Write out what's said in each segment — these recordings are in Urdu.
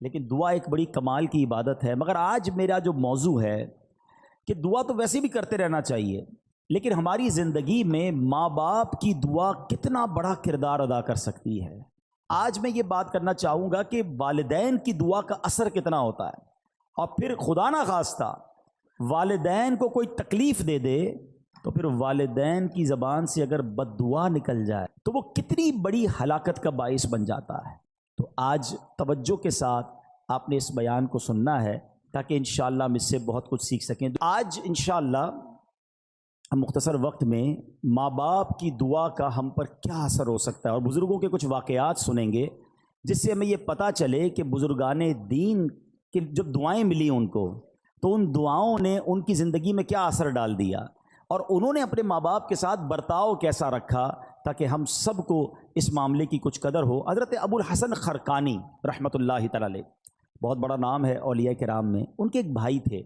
لیکن دعا ایک بڑی کمال کی عبادت ہے۔ مگر آج میرا جو موضوع ہے کہ دعا تو ویسے بھی کرتے رہنا چاہیے، لیکن ہماری زندگی میں ماں باپ کی دعا کتنا بڑا کردار ادا کر سکتی ہے۔ آج میں یہ بات کرنا چاہوں گا کہ والدین کی دعا کا اثر کتنا ہوتا ہے، اور پھر خدا نہ خواستہ والدین کو کوئی تکلیف دے دے تو پھر والدین کی زبان سے اگر بد دعا نکل جائے تو وہ کتنی بڑی ہلاکت کا باعث بن جاتا ہے۔ تو آج توجہ کے ساتھ آپ نے اس بیان کو سننا ہے تاکہ انشاءاللہ ہم اس سے بہت کچھ سیکھ سکیں۔ آج انشاءاللہ ہم مختصر وقت میں ماں باپ کی دعا کا ہم پر کیا اثر ہو سکتا ہے، اور بزرگوں کے کچھ واقعات سنیں گے جس سے ہمیں یہ پتہ چلے کہ بزرگان دین کی جب دعائیں ملی ان کو تو ان دعاؤں نے ان کی زندگی میں کیا اثر ڈال دیا، اور انہوں نے اپنے ماں باپ کے ساتھ برتاؤ کیسا رکھا تاکہ ہم سب کو اس معاملے کی کچھ قدر ہو۔ حضرت ابو الحسن خرقانی رحمۃ اللہ تعالی علیہ، بہت بڑا نام ہے اولیاء کرام میں، ان کے ایک بھائی تھے۔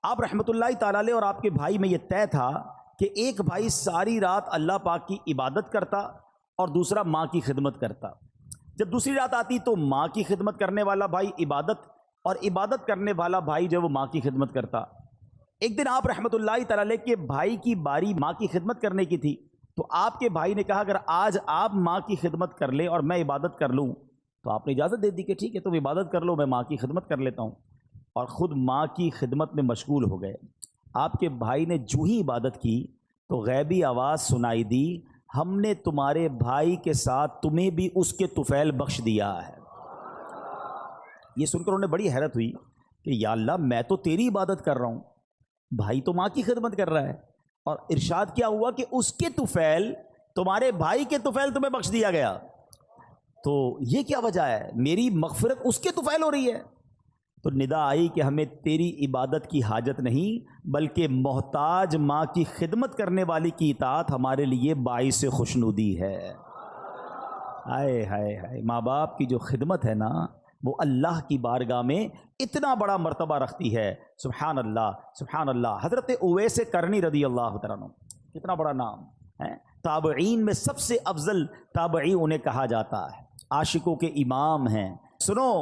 آپ رحمۃ اللہ تعالی علیہ اور آپ کے بھائی میں یہ طے تھا کہ ایک بھائی ساری رات اللہ پاک کی عبادت کرتا اور دوسرا ماں کی خدمت کرتا۔ جب دوسری رات آتی تو ماں کی خدمت کرنے والا بھائی عبادت، اور عبادت کرنے والا بھائی جو وہ ماں کی خدمت کرتا۔ ایک دن آپ رحمۃ اللہ تعالی علیہ کے بھائی کی باری ماں کی خدمت کرنے کی تھی، تو آپ کے بھائی نے کہا اگر آج آپ ماں کی خدمت کر لیں اور میں عبادت کر لوں، تو آپ نے اجازت دے دی کہ ٹھیک ہے تم عبادت کر لو، میں ماں کی خدمت کر لیتا ہوں، اور خود ماں کی خدمت میں مشغول ہو گئے۔ آپ کے بھائی نے جو ہی عبادت کی تو غیبی آواز سنائی دی، ہم نے تمہارے بھائی کے ساتھ تمہیں بھی اس کے طفیل بخش دیا ہے۔ یہ سن کر انہیں بڑی حیرت ہوئی کہ یا اللہ، میں تو تیری عبادت کر رہا ہوں، بھائی تو ماں کی خدمت کر رہا ہے، اور ارشاد کیا ہوا کہ اس کے طفیل، تمہارے بھائی کے طفیل تمہیں بخش دیا گیا، تو یہ کیا وجہ ہے؟ میری مغفرت اس کے طفیل ہو رہی ہے۔ تو ندا آئی کہ ہمیں تیری عبادت کی حاجت نہیں، بلکہ محتاج ماں کی خدمت کرنے والی کی اطاعت ہمارے لیے باعث خوشنودی ہے۔ ہائے ہائے ہائے، ماں باپ کی جو خدمت ہے نا، وہ اللہ کی بارگاہ میں اتنا بڑا مرتبہ رکھتی ہے۔ سبحان اللہ سبحان اللہ۔ حضرت اویس کرنی رضی اللہ تعالیٰ عنہ، کتنا بڑا نام ہے، تابعین میں سب سے افضل تابعی انہیں کہا جاتا ہے، عاشقوں کے امام ہیں۔ سنو،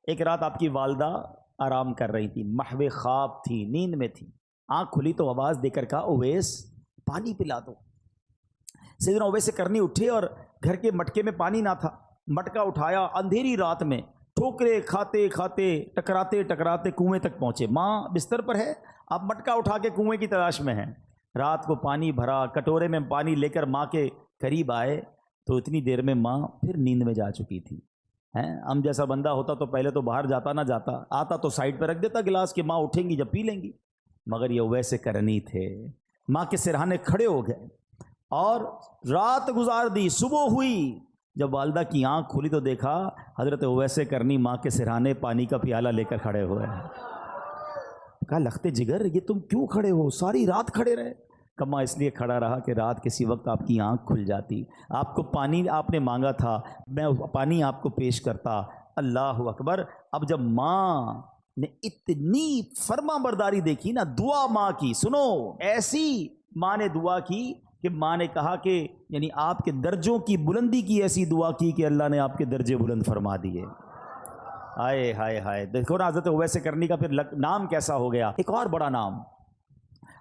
ایک رات آپ کی والدہ آرام کر رہی تھی، محو خواب تھی، نیند میں تھی، آنکھ کھلی تو آواز دے کر کہا اویس پانی پلا دو۔ سیدنا اویس کرنی اٹھے اور گھر کے مٹکے میں پانی نہ تھا، مٹکا اٹھایا، اندھیری رات میں ٹھوکرے کھاتے کھاتے ٹکراتے ٹکراتے کنویں تک پہنچے۔ ماں بستر پر ہے، آپ مٹکا اٹھا کے کنویں کی تلاش میں ہیں۔ رات کو پانی بھرا، کٹورے میں پانی لے کر ماں کے قریب آئے تو اتنی دیر میں ماں پھر نیند میں جا چکی تھی۔ ہم جیسا بندہ ہوتا تو پہلے تو باہر جاتا نہ جاتا، آتا تو سائڈ پہ رکھ دیتا گلاس کہ ماں اٹھیں گی جب پی لیں گی، مگر یہ ویسے کرنی تھے، ماں کے سرہانے کھڑے ہو گئے اور رات گزار دی۔ صبح ہوئی، جب والدہ کی آنکھ کھلی تو دیکھا حضرت اویس کرنی ماں کے سرہانے پانی کا پیالہ لے کر کھڑے ہوئے ہیں۔ کہا لختے جگر، یہ تم کیوں کھڑے ہو؟ ساری رات کھڑے رہے؟ کما اس لیے کھڑا رہا کہ رات کسی وقت آپ کی آنکھ کھل جاتی، آپ کو پانی آپ نے مانگا تھا، میں پانی آپ کو پیش کرتا۔ اللہ اکبر۔ اب جب ماں نے اتنی فرما برداری دیکھی نا، دعا ماں کی، سنو، ایسی ماں نے دعا کی کہ ماں نے کہا کہ یعنی آپ کے درجوں کی بلندی کی ایسی دعا کی کہ اللہ نے آپ کے درجے بلند فرما دیے۔ ہائے ہائے ہائے، دیکھو نا حضرت اویس کرنی کا پھر نام کیسا ہو گیا۔ ایک اور بڑا نام،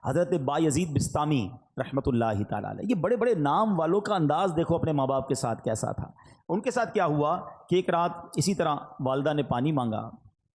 حضرت بایزید بسطامی رحمۃ اللہ تعالی علیہ۔ یہ بڑے بڑے نام والوں کا انداز دیکھو اپنے ماں باپ کے ساتھ کیسا تھا۔ ان کے ساتھ کیا ہوا کہ ایک رات اسی طرح والدہ نے پانی مانگا،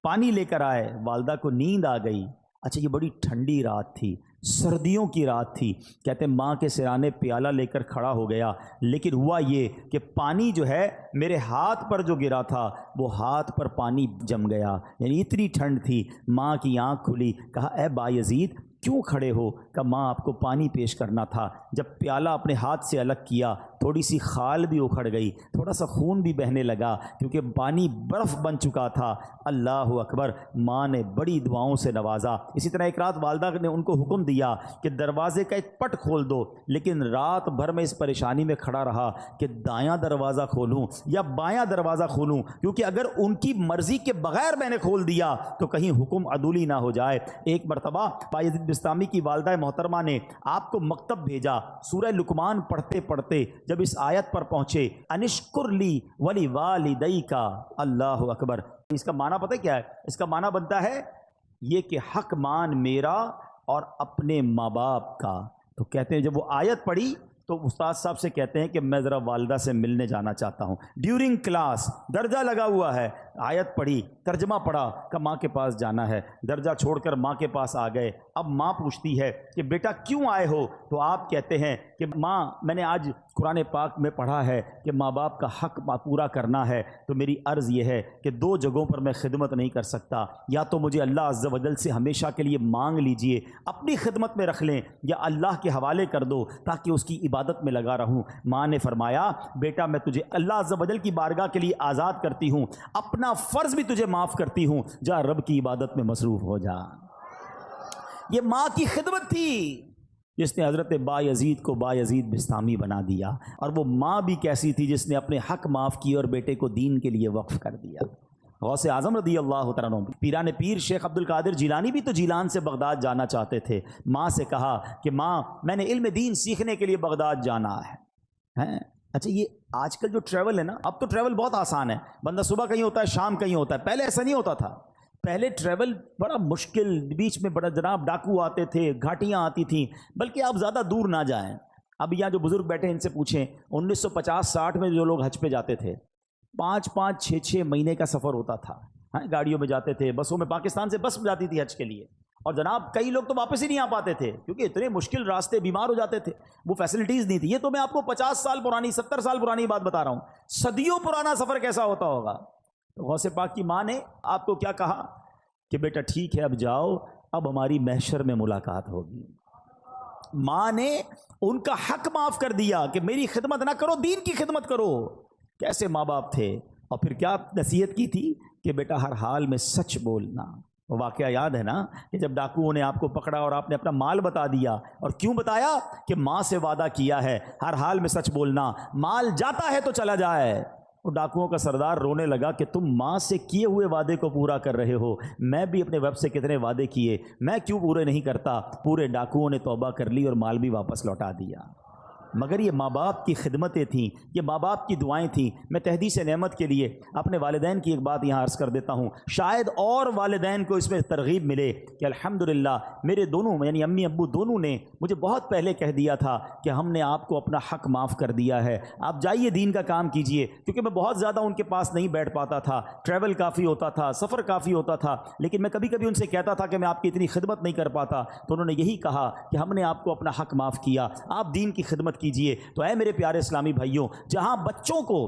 پانی لے کر آئے، والدہ کو نیند آ گئی۔ اچھا، یہ بڑی ٹھنڈی رات تھی، سردیوں کی رات تھی، کہتے ہیں ماں کے سرانے پیالہ لے کر کھڑا ہو گیا، لیکن ہوا یہ کہ پانی جو ہے میرے ہاتھ پر جو گرا تھا وہ ہاتھ پر پانی جم گیا، یعنی اتنی ٹھنڈ تھی۔ ماں کی آنکھ کھلی، کہا اے بایزید کیوں کھڑے ہو؟ کہ ماں آپ کو پانی پیش کرنا تھا۔ جب پیالہ اپنے ہاتھ سے الگ کیا، تھوڑی سی خال بھی اکھڑ گئی، تھوڑا سا خون بھی بہنے لگا کیونکہ پانی برف بن چکا تھا۔ اللہ اکبر۔ ماں نے بڑی دعاؤں سے نوازا۔ اسی طرح ایک رات والدہ نے ان کو حکم دیا کہ دروازے کا ایک پٹ کھول دو، لیکن رات بھر میں اس پریشانی میں کھڑا رہا کہ دایاں دروازہ کھولوں یا بایاں دروازہ کھولوں، کیونکہ اگر ان کی مرضی کے بغیر میں نے کھول دیا تو کہیں حکم عدولی نہ ہو جائے۔ ایک مرتبہ بایزید بسطامی کی والدہ محترمہ نے آپ کو مکتب بھیجا، سورہ لقمان پڑھتے پڑھتے جب اس آیت پر پہنچے انشکر لی ولی والدیک، اللہ اکبر، اس کا معنی پتہ کیا ہے؟ اس کا معنی بنتا ہے یہ کہ حق مان میرا اور اپنے ماں باپ کا. تو کہتے ہیں جب وہ آیت پڑھی تو استاد صاحب سے کہتے ہیں کہ میں ذرا والدہ سے ملنے جانا چاہتا ہوں. ڈیورنگ کلاس درجہ لگا ہوا ہے, آیت پڑھی, ترجمہ پڑھا کہ ماں کے پاس جانا ہے, درجہ چھوڑ کر ماں کے پاس آ گئے. اب ماں پوچھتی ہے کہ بیٹا کیوں آئے ہو؟ تو آپ کہتے ہیں کہ ماں میں نے آج قرآن پاک میں پڑھا ہے کہ ماں باپ کا حق پورا کرنا ہے, تو میری عرض یہ ہے کہ دو جگہوں پر میں خدمت نہیں کر سکتا, یا تو مجھے اللہ عز و جل سے ہمیشہ کے لیے مانگ لیجئے, اپنی خدمت میں رکھ لیں, یا اللہ کے حوالے کر دو تاکہ اس کی عبادت میں لگا رہوں. ماں نے فرمایا بیٹا میں تجھے اللہ عز و جل کی بارگاہ کے لیے آزاد کرتی ہوں, اپنا فرض بھی تجھے معاف کرتی ہوں, جا رب کی عبادت میں مصروف ہو جا. یہ ماں کی خدمت تھی جس نے حضرت بایزید کو بایزید بستامی بنا دیا, اور وہ ماں بھی کیسی تھی جس نے اپنے حق معاف کیے اور بیٹے کو دین کے لیے وقف کر دیا. غوث اعظم رضی اللہ تعالیٰ عنہ, پیران پیر شیخ عبد القادر جیلانی بھی تو جیلان سے بغداد جانا چاہتے تھے. ماں سے کہا کہ ماں میں نے علم دین سیکھنے کے لیے بغداد جانا ہے. اچھا یہ آج کل جو ٹریول ہے نا, اب تو ٹریول بہت آسان ہے, بندہ صبح کہیں ہوتا ہے شام کہیں ہوتا ہے, پہلے ایسا نہیں ہوتا تھا. پہلے ٹریول بڑا مشکل, بیچ میں بڑا جناب ڈاکو آتے تھے, گھاٹیاں آتی تھیں, بلکہ آپ زیادہ دور نہ جائیں. اب یہاں جو بزرگ بیٹھے ان سے پوچھیں 1950-60 میں جو لوگ حج پہ جاتے تھے 5-5 6-6 مہینے کا سفر ہوتا تھا, گاڑیوں میں جاتے تھے, بسوں میں, پاکستان سے بس جاتی تھی حج کے لیے, اور جناب کئی لوگ تو واپس ہی نہیں آ پاتے تھے کیونکہ اتنے مشکل راستے, بیمار ہو جاتے تھے, وہ فیسلٹیز نہیں تھی. یہ تو میں آپ کو 50 سال پرانی 70 سال پرانی بات بتا رہا ہوں, صدیوں پرانا سفر کیسا ہوتا ہوگا. تو غوث پاک کی ماں نے آپ کو کیا کہا کہ بیٹا ٹھیک ہے اب جاؤ, اب ہماری محشر میں ملاقات ہوگی. ماں نے ان کا حق معاف کر دیا کہ میری خدمت نہ کرو, دین کی خدمت کرو. کیسے ماں باپ تھے, اور پھر کیا نصیحت کی تھی کہ بیٹا ہر حال میں سچ بولنا. واقعہ یاد ہے نا کہ جب ڈاکوؤں نے آپ کو پکڑا اور آپ نے اپنا مال بتا دیا, اور کیوں بتایا کہ ماں سے وعدہ کیا ہے ہر حال میں سچ بولنا, مال جاتا ہے تو چلا جائے. وہ ڈاکوؤں کا سردار رونے لگا کہ تم ماں سے کیے ہوئے وعدے کو پورا کر رہے ہو, میں بھی اپنے ویب سے کتنے وعدے کیے, میں کیوں پورے نہیں کرتا. پورے ڈاکوؤں نے توبہ کر لی اور مال بھی واپس لوٹا دیا. مگر یہ ماں باپ کی خدمتیں تھیں, یہ ماں باپ کی دعائیں تھیں. میں تحدیث نعمت کے لیے اپنے والدین کی ایک بات یہاں عرض کر دیتا ہوں, شاید اور والدین کو اس میں ترغیب ملے کہ الحمدللہ میرے دونوں یعنی امی ابو دونوں نے مجھے بہت پہلے کہہ دیا تھا کہ ہم نے آپ کو اپنا حق معاف کر دیا ہے, آپ جائیے دین کا کام کیجئے. کیونکہ میں بہت زیادہ ان کے پاس نہیں بیٹھ پاتا تھا, ٹریول کافی ہوتا تھا, سفر کافی ہوتا تھا, لیکن میں کبھی کبھی ان سے کہتا تھا کہ میں آپ کی اتنی خدمت نہیں کر پاتا. تو انہوں نے یہی کہا کہ ہم نے آپ کو اپنا حق معاف کیا, آپ دین کی خدمت کیجئے. تو اے میرے پیارے اسلامی بھائیوں, جہاں بچوں کو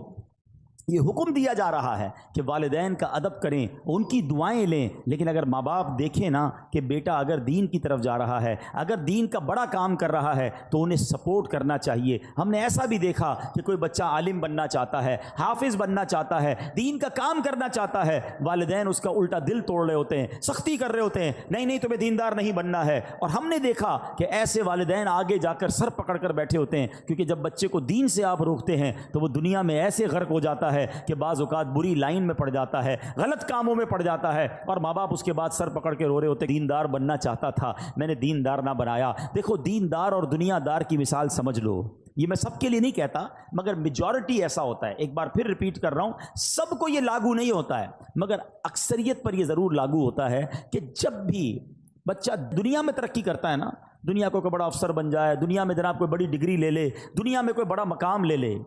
یہ حکم دیا جا رہا ہے کہ والدین کا ادب کریں, ان کی دعائیں لیں, لیکن اگر ماں باپ دیکھیں نا کہ بیٹا اگر دین کی طرف جا رہا ہے, اگر دین کا بڑا کام کر رہا ہے, تو انہیں سپورٹ کرنا چاہیے. ہم نے ایسا بھی دیکھا کہ کوئی بچہ عالم بننا چاہتا ہے, حافظ بننا چاہتا ہے, دین کا کام کرنا چاہتا ہے, والدین اس کا الٹا دل توڑ رہے ہوتے ہیں, سختی کر رہے ہوتے ہیں, نہیں نہیں تمہیں دیندار نہیں بننا ہے. اور ہم نے دیکھا کہ ایسے والدین آگے جا کر سر پکڑ کر بیٹھے ہوتے ہیں, کیونکہ جب بچے کو دین سے آپ روکتے ہیں تو وہ دنیا میں ایسے غرق ہو جاتا ہے کہ بعض اوقات بری لائن میں پڑ جاتا ہے, غلط کاموں میں پڑ جاتا ہے, اور ماں باپ اس کے بعد سر پکڑ کے رو رہے ہوتے, دیندار بننا چاہتا تھا میں نے دیندار نہ بنایا. دیکھو دیندار اور دنیا دار کی مثال سمجھ لو, یہ میں سب کے لیے نہیں کہتا مگر میجورٹی ایسا ہوتا ہے. ایک بار پھر ریپیٹ کر رہا ہوں, سب کو یہ لاگو نہیں ہوتا ہے مگر اکثریت پر یہ ضرور لاگو ہوتا ہے کہ جب بھی بچہ دنیا میں ترقی کرتا ہے نا, دنیا کو کوئی بڑا افسر بن جائے, دنیا میں جناب کوئی بڑی ڈگری لے لے, دنیا میں کوئی بڑا مقام لے لے,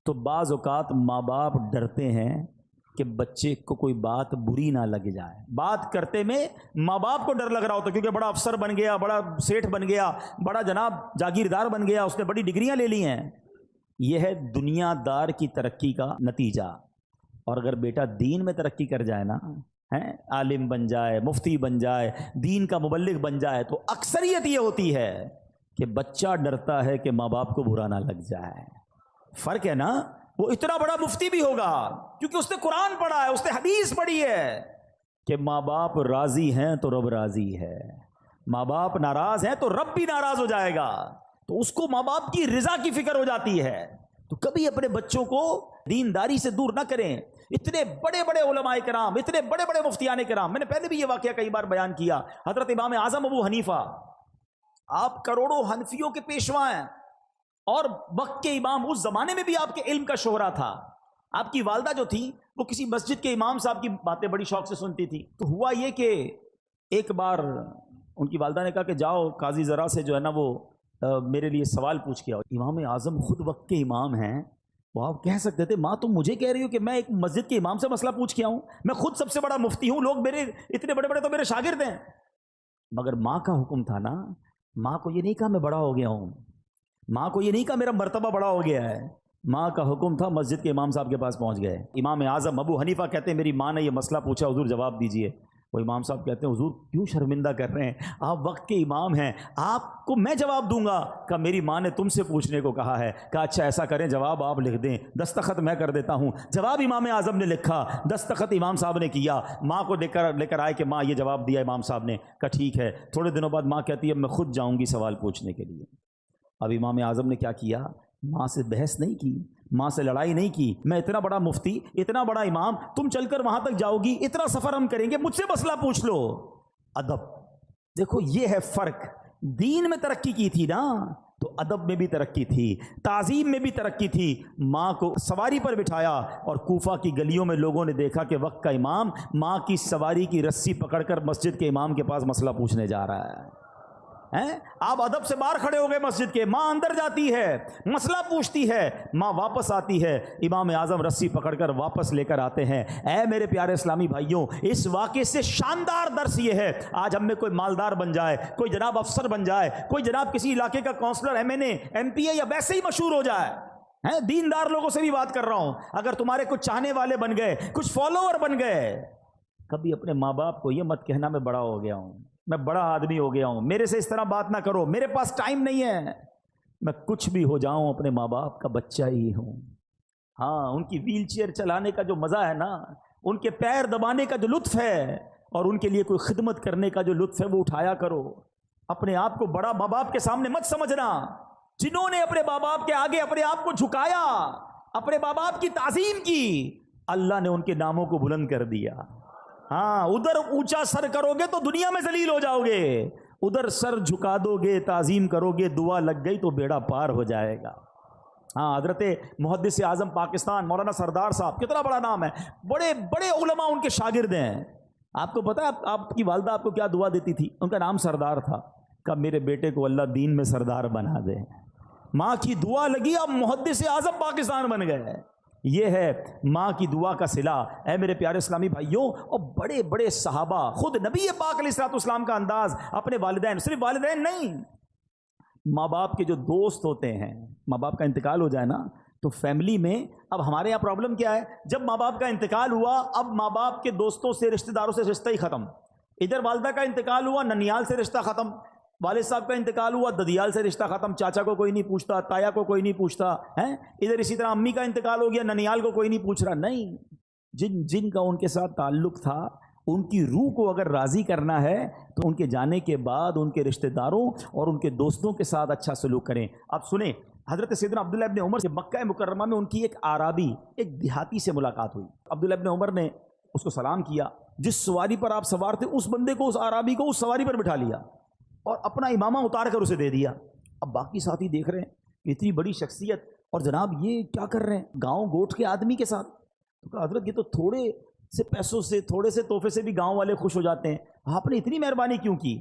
تو بعض اوقات ماں باپ ڈرتے ہیں کہ بچے کو کوئی بات بری نہ لگ جائے. بات کرتے میں ماں باپ کو ڈر لگ رہا ہوتا کیونکہ بڑا افسر بن گیا, بڑا سیٹھ بن گیا, بڑا جناب جاگیردار بن گیا, اس نے بڑی ڈگریاں لے لی ہیں. یہ ہے دنیا دار کی ترقی کا نتیجہ. اور اگر بیٹا دین میں ترقی کر جائے نا, عالم بن جائے, مفتی بن جائے, دین کا مبلغ بن جائے, تو اکثریت یہ ہوتی ہے کہ بچہ ڈرتا ہے کہ ماں باپ کو برا نہ لگ جائے. فرق ہے نا, وہ اتنا بڑا مفتی بھی ہوگا کیونکہ اس نے قرآن پڑھا ہے, اس نے حدیث پڑھی ہے کہ ماں باپ راضی ہیں تو رب راضی ہے, ماں باپ ناراض ہیں تو رب بھی ناراض ہو جائے گا. تو اس کو ماں باپ کی رضا کی فکر ہو جاتی ہے. تو کبھی اپنے بچوں کو دینداری سے دور نہ کریں. اتنے بڑے بڑے علماء کرام, اتنے بڑے بڑے مفتیان کرام, میں نے پہلے بھی یہ واقعہ کئی بار بیان کیا, حضرت امام اعظم ابو حنیفہ, آپ کروڑوں حنفیوں کے پیشوا ہیں اور وقت کے امام, اس زمانے میں بھی آپ کے علم کا شہرہ تھا. آپ کی والدہ جو تھی وہ کسی مسجد کے امام صاحب کی باتیں بڑی شوق سے سنتی تھی. تو ہوا یہ کہ ایک بار ان کی والدہ نے کہا کہ جاؤ قاضی ذرا سے جو ہے نا وہ میرے لیے سوال پوچھ کے آؤ. امام اعظم خود وقت کے امام ہیں. وہ آپ کہہ سکتے تھے ماں تم مجھے کہہ رہی ہو کہ میں ایک مسجد کے امام سے مسئلہ پوچھ کے آؤں؟ میں خود سب سے بڑا مفتی ہوں، لوگ میرے اتنے بڑے بڑے تو میرے شاگرد ہیں. مگر ماں کا حکم تھا نا. ماں کو یہ نہیں کہا میں بڑا ہو گیا ہوں، ماں کو یہ نہیں کہا میرا مرتبہ بڑا ہو گیا ہے. ماں کا حکم تھا. مسجد کے امام صاحب کے پاس پہنچ گئے. امام اعظم ابو حنیفہ کہتے ہیں میری ماں نے یہ مسئلہ پوچھا، حضور جواب دیجئے. وہ امام صاحب کہتے ہیں حضور کیوں شرمندہ کر رہے ہیں، آپ وقت کے امام ہیں، آپ کو میں جواب دوں گا. کہ میری ماں نے تم سے پوچھنے کو کہا ہے. کہا اچھا ایسا کریں جواب آپ لکھ دیں، دستخط میں کر دیتا ہوں. جواب امام اعظم نے لکھا، دستخط امام صاحب نے کیا. ماں کو لے کر آئے کہ ماں یہ جواب دیا امام صاحب نے. کہا ٹھیک ہے. تھوڑے دنوں بعد ماں کہتی ہے میں خود جاؤں گی سوال پوچھنے کے لیے. اب امام اعظم نے کیا کیا؟ ماں سے بحث نہیں کی، ماں سے لڑائی نہیں کی. میں اتنا بڑا مفتی، اتنا بڑا امام، تم چل کر وہاں تک جاؤ گی، اتنا سفر ہم کریں گے، مجھ سے مسئلہ پوچھ لو. ادب دیکھو یہ ہے فرق. دین میں ترقی کی تھی نا تو ادب میں بھی ترقی تھی، تعظیم میں بھی ترقی تھی. ماں کو سواری پر بٹھایا اور کوفہ کی گلیوں میں لوگوں نے دیکھا کہ وقت کا امام ماں کی سواری کی رسی پکڑ کر مسجد کے امام کے پاس مسئلہ پوچھنے جا رہا ہے. آپ ادب سے باہر کھڑے ہو گئے مسجد کے. ماں اندر جاتی ہے، مسئلہ پوچھتی ہے، ماں واپس آتی ہے. امام اعظم رسی پکڑ کر واپس لے کر آتے ہیں. اے میرے پیارے اسلامی بھائیوں، اس واقعے سے شاندار درس یہ ہے آج ہم میں کوئی مالدار بن جائے، کوئی جناب افسر بن جائے، کوئی جناب کسی علاقے کا کونسلر، ایم این اے، ایم پی اے یا ویسے ہی مشہور ہو جائے، دیندار لوگوں سے بھی بات کر رہا ہوں، اگر تمہارے کچھ چاہنے والے بن گئے، کچھ فالوور بن گئے، کبھی اپنے ماں باپ کو یہ مت کہنا میں بڑا ہو گیا ہوں، میں بڑا آدمی ہو گیا ہوں، میرے سے اس طرح بات نہ کرو، میرے پاس ٹائم نہیں ہے. میں کچھ بھی ہو جاؤں اپنے ماں باپ کا بچہ ہی ہوں. ہاں ان کی ویل چیئر چلانے کا جو مزہ ہے نا، ان کے پیر دبانے کا جو لطف ہے اور ان کے لیے کوئی خدمت کرنے کا جو لطف ہے وہ اٹھایا کرو. اپنے آپ کو بڑا ماں باپ کے سامنے مت سمجھنا. جنہوں نے اپنے ماں باپ کے آگے اپنے آپ کو جھکایا، اپنے ماں باپ کی تعظیم کی، اللہ نے ان کے ناموں کو بلند کر دیا. ہاں ادھر اونچا سر کرو گے تو دنیا میں ذلیل ہو جاؤ گے، ادھر سر جھکا دو گے، تعظیم کرو گے، دعا لگ گئی تو بیڑا پار ہو جائے گا. ہاں حضرت محدث اعظم پاکستان مولانا سردار صاحب، کتنا بڑا نام ہے، بڑے بڑے علماء ان کے شاگرد ہیں. آپ کو پتا ہے آپ کی والدہ آپ کو کیا دعا دیتی تھی؟ ان کا نام سردار تھا. کہ میرے بیٹے کو اللہ دین میں سردار بنا دے. ماں کی دعا لگی، اب محدث اعظم پاکستان بن گئے. یہ ہے ماں کی دعا کا صلہ. اے میرے پیارے اسلامی بھائیوں، اور بڑے بڑے صحابہ، خود نبی پاک علیہ الصلوۃ والسلام کا انداز اپنے والدین، صرف والدین نہیں، ماں باپ کے جو دوست ہوتے ہیں، ماں باپ کا انتقال ہو جائے نا تو فیملی میں، اب ہمارے یہاں پرابلم کیا ہے، جب ماں باپ کا انتقال ہوا اب ماں باپ کے دوستوں سے، رشتہ داروں سے رشتہ ہی ختم. ادھر والدہ کا انتقال ہوا، ننیال سے رشتہ ختم. والد صاحب کا انتقال ہوا، ددیال سے رشتہ ختم، چاچا کو کوئی نہیں پوچھتا، تایا کو کوئی نہیں پوچھتا ہے. ادھر اسی طرح امی کا انتقال ہو گیا، ننیال کو کوئی نہیں پوچھ رہا. نہیں، جن جن کا ان کے ساتھ تعلق تھا، ان کی روح کو اگر راضی کرنا ہے تو ان کے جانے کے بعد ان کے رشتہ داروں اور ان کے دوستوں کے ساتھ اچھا سلوک کریں. اب سنیں، حضرت سیدنا عبداللہ ابن عمر سے مکہ مکرمہ میں ان کی ایک عرابی، ایک دیہاتی سے ملاقات ہوئی. عبداللہ ابن عمر نے اس کو سلام کیا. جس سواری پر آپ سوار تھے اس بندے کو، اس عرابی کو اس سواری پر بٹھا لیا اور اپنا امامہ اتار کر اسے دے دیا. اب باقی ساتھی دیکھ رہے ہیں کہ اتنی بڑی شخصیت اور جناب یہ کیا کر رہے ہیں گاؤں گوٹھ کے آدمی کے ساتھ. تو کہا حضرت یہ تو تھوڑے سے پیسوں سے، تھوڑے سے تحفے سے بھی گاؤں والے خوش ہو جاتے ہیں، آپ نے اتنی مہربانی کیوں کی؟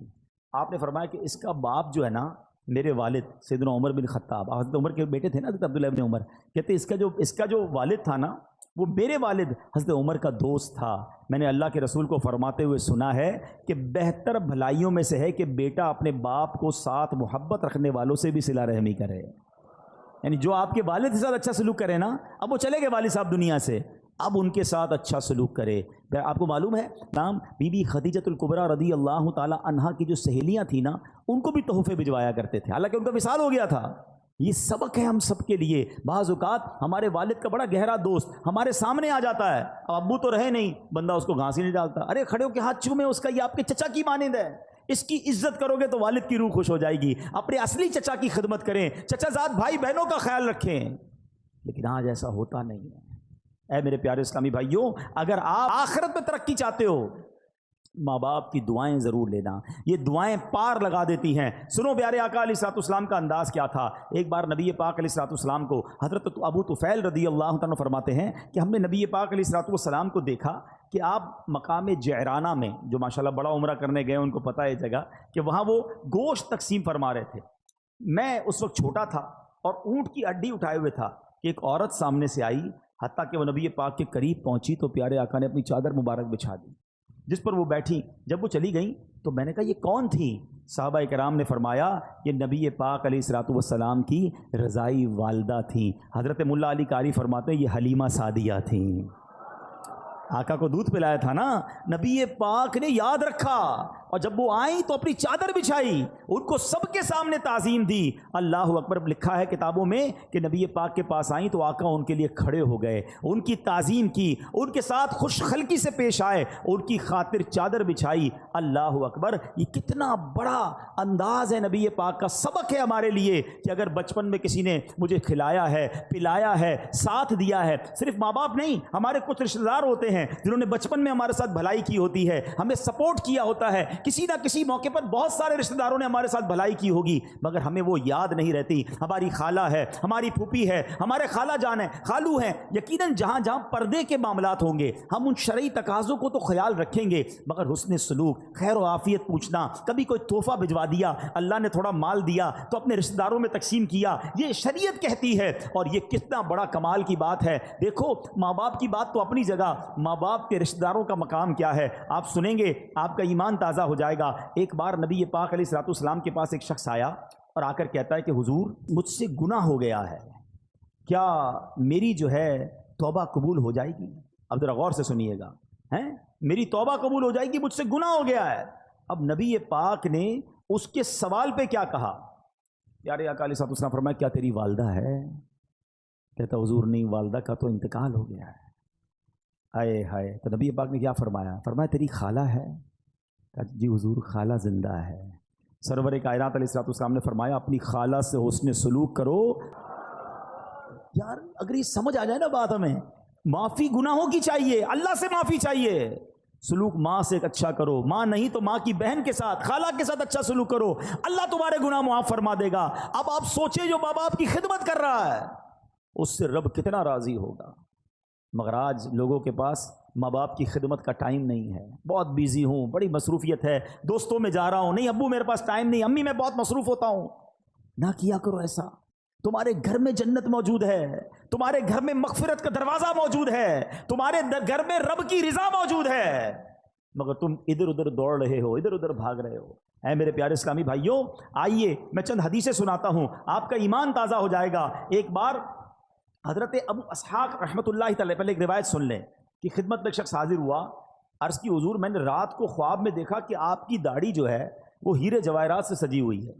آپ نے فرمایا کہ اس کا باپ جو ہے نا، میرے والد سیدنا عمر بن خطاب، حضرت عمر کے بیٹے تھے نا حضرت عبداللہ ابن عمر، کہتے اس کا جو والد تھا نا وہ میرے والد حضرت عمر کا دوست تھا. میں نے اللہ کے رسول کو فرماتے ہوئے سنا ہے کہ بہتر بھلائیوں میں سے ہے کہ بیٹا اپنے باپ کو ساتھ محبت رکھنے والوں سے بھی صلہ رحمی کرے. یعنی جو آپ کے والد کے ساتھ اچھا سلوک کرے نا، اب وہ چلے گئے والد صاحب دنیا سے، اب ان کے ساتھ اچھا سلوک کرے. آپ کو معلوم ہے نام بی بی خدیجۃ الکبریٰ رضی اللہ تعالی عنہا کی جو سہیلیاں تھیں نا، ان کو بھی تحفے بھجوایا کرتے تھے، حالانکہ ان کا وصال ہو گیا تھا. یہ سبق ہے ہم سب کے لیے. بعض اوقات ہمارے والد کا بڑا گہرا دوست ہمارے سامنے آ جاتا ہے، اب ابو تو رہے نہیں، بندہ اس کو گھاس ہی نہیں ڈالتا، ارے کھڑے ہو کے ہاتھ چومے اس کا، یہ آپ کے چچا کی مانند ہے، اس کی عزت کرو گے تو والد کی روح خوش ہو جائے گی. اپنے اصلی چچا کی خدمت کریں، چچا زاد بھائی بہنوں کا خیال رکھیں. لیکن آج ایسا ہوتا نہیں ہے. اے میرے پیارے اسلامی بھائیوں، اگر آپ آخرت میں ترقی چاہتے ہو، ماں باپ کی دعائیں ضرور لینا، یہ دعائیں پار لگا دیتی ہیں۔ سنو پیارے آقا علیہ الصلوۃ والسلام کا انداز کیا تھا۔ ایک بار نبی پاک علیہ الصلوۃ والسلام کو حضرت ابو طفیل رضی اللہ عنہ فرماتے ہیں کہ ہم نے نبی پاک علیہ الصلوۃ والسلام کو دیکھا کہ آپ مقام جعرانہ میں، جو ماشاءاللہ بڑا عمرہ کرنے گئے ان کو پتہ ہے جگہ، کہ وہاں وہ گوشت تقسیم فرما رہے تھے۔ میں اس وقت چھوٹا تھا اور اونٹ کی ہڈی اٹھائے ہوئے تھا کہ ایک عورت سامنے سے آئی، حتیٰ کہ وہ نبی پاک کے قریب پہنچی تو پیارے آقا نے اپنی چادر مبارک بچھا دی، جس پر وہ بیٹھی۔ جب وہ چلی گئیں تو میں نے کہا یہ کون تھی؟ صحابہ کرام نے فرمایا یہ نبی پاک علیہ الصلوۃ والسلام کی رضائی والدہ تھیں۔ حضرت ملا علی قاری فرماتے ہیں یہ حلیمہ سعدیہ تھیں۔ آقا کو دودھ پلایا تھا نا، نبی پاک نے یاد رکھا، اور جب وہ آئیں تو اپنی چادر بچھائی، ان کو سب کے سامنے تعظیم دی۔ اللہ اکبر، لکھا ہے کتابوں میں کہ نبی پاک کے پاس آئیں تو آقا ان کے لیے کھڑے ہو گئے، ان کی تعظیم کی، ان کے ساتھ خوش خلقی سے پیش آئے، ان کی خاطر چادر بچھائی۔ اللہ اکبر، یہ کتنا بڑا انداز ہے نبی پاک کا، سبق ہے ہمارے لیے کہ اگر بچپن میں کسی نے مجھے کھلایا ہے، پلایا ہے، ساتھ دیا ہے، صرف ماں باپ نہیں، ہمارے کچھ رشتہ دار ہوتے ہیں جنہوں نے بچپن میں ہمارے ساتھ بھلائی کی ہوتی ہے، ہمیں سپورٹ کیا ہوتا ہے، کسی نہ کسی موقع پر بہت سارے رشتہ داروں نے ہمارے ساتھ بھلائی کی ہوگی مگر ہمیں وہ یاد نہیں رہتی۔ ہماری خالہ ہے، ہماری پھوپھی ہے، ہمارے خالہ جان ہے، خالو ہیں، یقیناً جہاں جہاں پردے کے معاملات ہوں گے ہم ان شرعی تقاضوں کو تو خیال رکھیں گے، مگر حسن سلوک، خیر و عافیت پوچھنا، کبھی کوئی تحفہ بھجوا دیا، اللہ نے تھوڑا مال دیا تو اپنے رشتہ داروں میں تقسیم کیا، یہ شریعت کہتی ہے، اور یہ کتنا بڑا کمال کی بات ہے۔ دیکھو ماں باپ کی بات تو اپنی جگہ، ماں باپ کے رشتہ داروں کا مقام کیا ہے، آپ سنیں گے آپ کا ایمان تازہ ہو جائے گا۔ ایک بار نبی پاک علیہ الصلوۃ والسلام کے پاس ایک شخص آیا اور آ کر کہتا ہے کہ حضور مجھ سے گناہ ہو گیا ہے، کیا میری جو ہے توبہ قبول ہو جائے گی؟ اب ذرا غور سے سنیے گا، ہیں میری توبہ قبول ہو جائے گی، مجھ سے گناہ ہو گیا ہے۔ اب نبی پاک نے اس کے سوال پہ کیا کہا؟ پیارے آقا علیہ الصلوۃ والسلام فرمایا کیا تیری والدہ ہے؟ کہتا حضور نہیں، والدہ کا تو انتقال ہو گیا ہے۔ آئے ہائے، تو نبی پاک نے کیا فرمایا؟ فرمایا تیری خالہ ہے؟ جی حضور خالہ زندہ ہے۔ سرور کائنات علیہ الصلوۃ والسلام نے فرمایا اپنی خالہ سے حسن سلوک کرو۔ یار اگر یہ سمجھ آ جائے نا بات، ہمیں معافی گناہوں کی چاہیے، اللہ سے معافی چاہیے، سلوک ماں سے اچھا کرو، ماں نہیں تو ماں کی بہن کے ساتھ، خالہ کے ساتھ اچھا سلوک کرو، اللہ تمہارے گناہ معاف فرما دے گا۔ اب آپ سوچیں جو ماں باپ کی خدمت کر رہا ہے اس سے رب کتنا راضی ہوگا، مگر آج لوگوں کے پاس ماں باپ کی خدمت کا ٹائم نہیں ہے، بہت بیزی ہوں، بڑی مصروفیت ہے، دوستوں میں جا رہا ہوں، نہیں ابو میرے پاس ٹائم نہیں، امی میں بہت مصروف ہوتا ہوں۔ نہ کیا کرو ایسا، تمہارے گھر میں جنت موجود ہے، تمہارے گھر میں مغفرت کا دروازہ موجود ہے، تمہارے گھر میں رب کی رضا موجود ہے، مگر تم ادھر ادھر دوڑ رہے ہو، ادھر ادھر بھاگ رہے ہو۔ اے میرے پیارے اسلامی بھائیوں، آئیے میں چند حدیثیں سناتا ہوں، آپ کا ایمان تازہ ہو جائے گا۔ ایک بار حضرت ابو اسحاق رحمۃ اللہ تعالی، پہلے ایک روایت سن لیں کہ خدمت میں ایک شخص حاضر ہوا، عرض کی حضور میں نے رات کو خواب میں دیکھا کہ آپ کی داڑھی جو ہے وہ ہیرے جواہرات سے سجی ہوئی ہے۔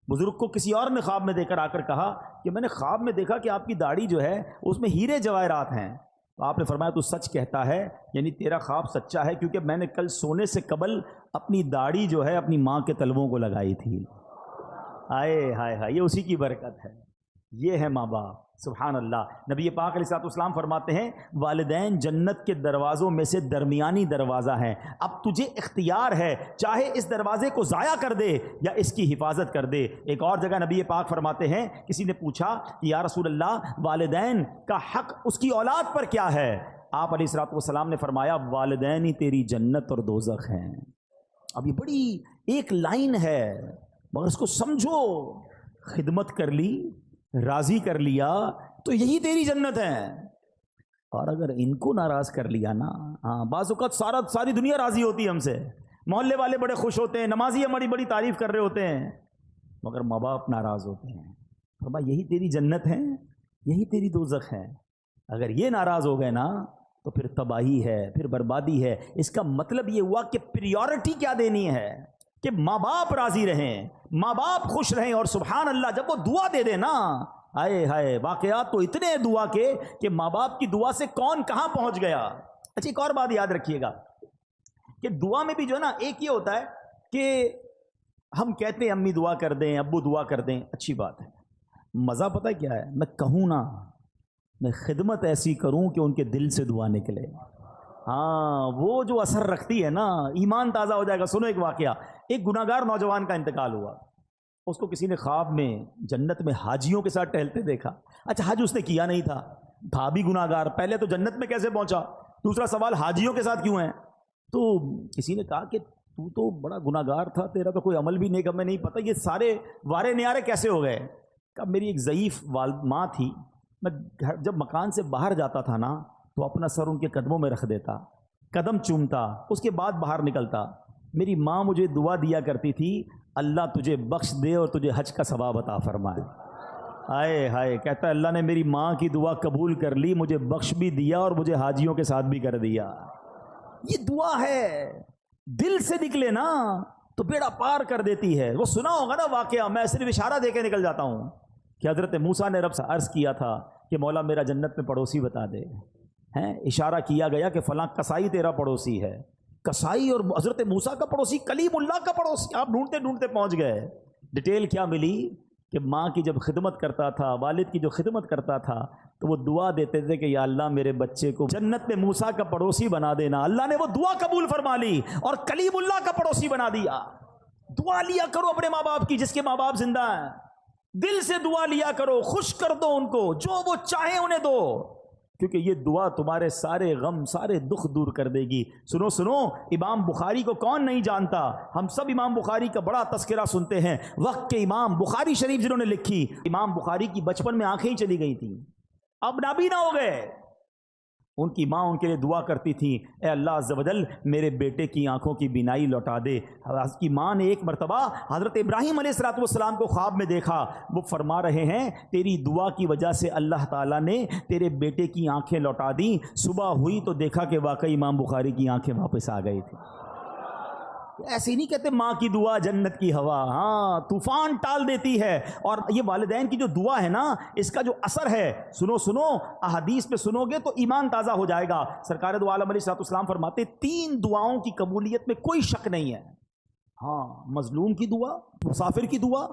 بزرگ کو کسی اور نے خواب میں دے کر آ کر کہا کہ میں نے خواب میں دیکھا کہ آپ کی داڑھی جو ہے اس میں ہیرے جواہرات ہیں۔ تو آپ نے فرمایا تو سچ کہتا ہے، یعنی تیرا خواب سچا ہے، کیونکہ میں نے کل سونے سے قبل اپنی داڑھی جو ہے اپنی ماں کے تلووں کو لگائی تھی۔ آئے ہائے ہائے، یہ اسی کی برکت ہے، یہ ہے ماں باپ۔ سبحان اللہ۔ نبی پاک علیہ الصلوۃ والسلام فرماتے ہیں والدین جنت کے دروازوں میں سے درمیانی دروازہ ہیں، اب تجھے اختیار ہے، چاہے اس دروازے کو ضائع کر دے یا اس کی حفاظت کر دے۔ ایک اور جگہ نبی پاک فرماتے ہیں، کسی نے پوچھا کہ یا رسول اللہ والدین کا حق اس کی اولاد پر کیا ہے؟ آپ علیہ الصلوۃ والسلام نے فرمایا والدین ہی تیری جنت اور دوزخ ہیں۔ اب یہ بڑی ایک لائن ہے مگر اس کو سمجھو، خدمت کر لی، راضی کر لیا تو یہی تیری جنت ہے، اور اگر ان کو ناراض کر لیا نا، بعض اوقات ساری دنیا راضی ہوتی ہے ہم سے، محلے والے بڑے خوش ہوتے ہیں، نمازی ہماری بڑی تعریف کر رہے ہوتے ہیں، مگر ماں باپ ناراض ہوتے ہیں۔ فرمایا یہی تیری جنت ہے، یہی تیری دوزخ ہے۔ اگر یہ ناراض ہو گئے نا تو پھر تباہی ہے، پھر بربادی ہے۔ اس کا مطلب یہ ہوا کہ پریورٹی کیا دینی ہے کہ ماں باپ راضی رہیں، ماں باپ خوش رہیں، اور سبحان اللہ جب وہ دعا دے دے نا، آئے ہائے، واقعات تو اتنے دعا کے کہ ماں باپ کی دعا سے کون کہاں پہنچ گیا۔ اچھا ایک اور بات یاد رکھیے گا کہ دعا میں بھی جو ہے نا، ایک یہ ہوتا ہے کہ ہم کہتے ہیں امی دعا کر دیں، ابو دعا کر دیں، اچھی بات ہے، مزہ پتہ کیا ہے؟ میں کہوں نا، میں خدمت ایسی کروں کہ ان کے دل سے دعا نکلے۔ ہاں وہ جو اثر رکھتی ہے نا، ایمان تازہ ہو جائے گا. سنو ایک واقعہ، ایک گناہگار نوجوان کا انتقال ہوا. اس کو کسی نے خواب میں جنت میں حاجیوں کے ساتھ ٹہلتے دیکھا. اچھا حج اس نے کیا نہیں تھا بھی گناہگار، پہلے تو جنت میں کیسے پہنچا؟ دوسرا سوال حاجیوں کے ساتھ کیوں ہے؟ تو کسی نے کہا کہ تو بڑا گناہگار تھا، تیرا تو کوئی عمل بھی نیک ہمیں نہیں پتہ، یہ سارے وارے نیارے کیسے ہو گئے؟ کہ میری ایک ضعیف ماں تھی، میں جب مکان سے باہر جاتا تھا نا تو اپنا سر ان کے قدموں میں رکھ دیتا، قدم چومتا، اس کے بعد باہر نکلتا. میری ماں مجھے دعا دیا کرتی تھی، اللہ تجھے بخش دے اور تجھے حج کا ثواب عطا فرمائے. ہائے ہائے، کہتا ہے اللہ نے میری ماں کی دعا قبول کر لی، مجھے بخش بھی دیا اور مجھے حاجیوں کے ساتھ بھی کر دیا. یہ دعا ہے، دل سے نکلے نا تو بیڑا پار کر دیتی ہے. وہ سنا ہوگا نا واقعہ، میں صرف اشارہ دے کے نکل جاتا ہوں کہ حضرت موسیٰ نے رب سے عرض کیا تھا کہ مولا میرا جنت میں پڑوسی بتا دے. اشارہ کیا گیا کہ فلاں کسائی تیرا پڑوسی ہے. کسائی اور حضرت موسیٰ کا پڑوسی کلیم اللہ کا پڑوسی، آپ ڈھونڈتے ڈھونڈتے پہنچ گئے. ڈیٹیل کیا ملی کہ ماں کی جب خدمت کرتا تھا، والد کی جو خدمت کرتا تھا، تو وہ دعا دیتے تھے کہ یا اللہ میرے بچے کو جنت میں موسیٰ کا پڑوسی بنا دینا. اللہ نے وہ دعا قبول فرما لی اور کلیم اللہ کا پڑوسی بنا دیا. دعا لیا کرو اپنے ماں باپ کی، جس کے ماں باپ زندہ ہیں، دل سے دعا لیا کرو، خوش کر دو ان کو، جو وہ چاہیں انہیں دو، کیونکہ یہ دعا تمہارے سارے غم سارے دکھ دور کر دے گی. سنو سنو، امام بخاری کو کون نہیں جانتا؟ ہم سب امام بخاری کا بڑا تذکرہ سنتے ہیں. وقت کے امام بخاری شریف جنہوں نے لکھی، امام بخاری کی بچپن میں آنکھیں ہی چلی گئی تھیں، اب نابینا ہو گئے. ان کی ماں ان کے لیے دعا کرتی تھی، اے اللہ عز و جل میرے بیٹے کی آنکھوں کی بینائی لوٹا دے. اس کی ماں نے ایک مرتبہ حضرت ابراہیم علیہ السلام کو خواب میں دیکھا، وہ فرما رہے ہیں تیری دعا کی وجہ سے اللہ تعالیٰ نے تیرے بیٹے کی آنکھیں لوٹا دیں. صبح ہوئی تو دیکھا کہ واقعی امام بخاری کی آنکھیں واپس آ گئی تھی. ایسے نہیں کہتے ماں کی دعا جنت کی ہوا، ہاں طوفان ٹال دیتی ہے. اور یہ والدین کی جو دعا ہے نا، اس کا جو اثر ہے، سنو سنو احادیث پہ سنو گے تو ایمان تازہ ہو جائے گا. سرکار دو عالم علیہ السلام فرماتے 3 دعاؤں کی قبولیت میں کوئی شک نہیں ہے. ہاں، مظلوم کی دعا، مسافر کی دعا